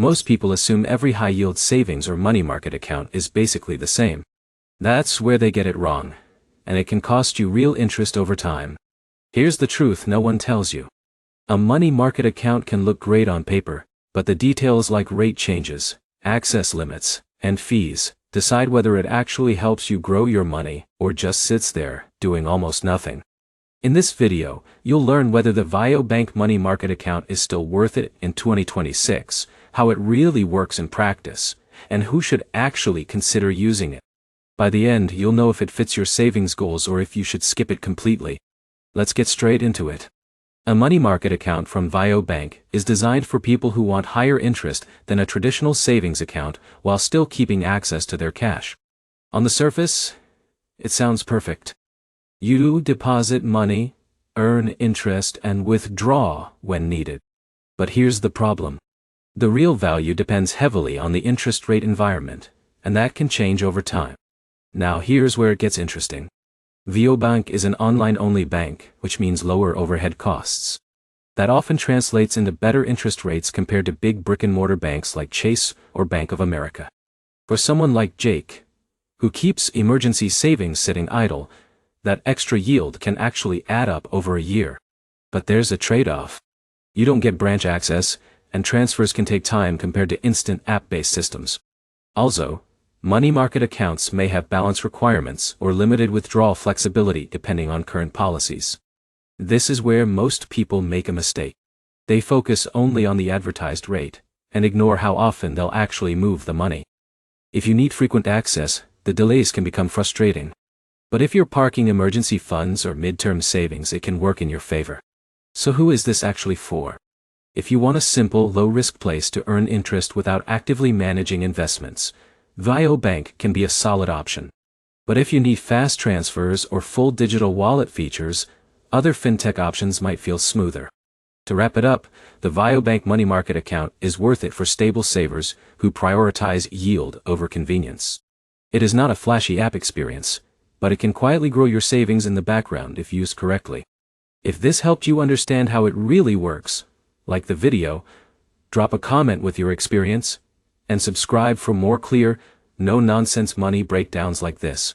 Most people assume every high-yield savings or money market account is basically the same. That's where they get it wrong, and it can cost you real interest over time. Here's the truth no one tells you. A money market account can look great on paper, but the details like rate changes, access limits, and fees decide whether it actually helps you grow your money or just sits there, doing almost nothing. In this video, you'll learn whether the Vio Bank money market account is still worth it in 2026, how it really works in practice, and who should actually consider using it. By the end, you'll know if it fits your savings goals or if you should skip it completely. Let's get straight into it. A money market account from Vio Bank is designed for people who want higher interest than a traditional savings account while still keeping access to their cash. On the surface, it sounds perfect. You deposit money, earn interest, and withdraw when needed. But here's the problem. The real value depends heavily on the interest rate environment, and that can change over time. Now here's where it gets interesting. Vio Bank is an online-only bank, which means lower overhead costs. That often translates into better interest rates compared to big brick-and-mortar banks like Chase or Bank of America. For someone like Jake, who keeps emergency savings sitting idle, that extra yield can actually add up over a year. But there's a trade-off. You don't get branch access, and transfers can take time compared to instant app-based systems. Also, money market accounts may have balance requirements or limited withdrawal flexibility depending on current policies. This is where most people make a mistake. They focus only on the advertised rate, and ignore how often they'll actually move the money. If you need frequent access, the delays can become frustrating. But if you're parking emergency funds or midterm savings, it can work in your favor. So who is this actually for? If you want a simple, low-risk place to earn interest without actively managing investments, Vio Bank can be a solid option. But if you need fast transfers or full digital wallet features, other fintech options might feel smoother. To wrap it up, the Vio Bank money market account is worth it for stable savers who prioritize yield over convenience. It is not a flashy app experience, but it can quietly grow your savings in the background if used correctly. If this helped you understand how it really works, like the video, drop a comment with your experience, and subscribe for more clear, no-nonsense money breakdowns like this.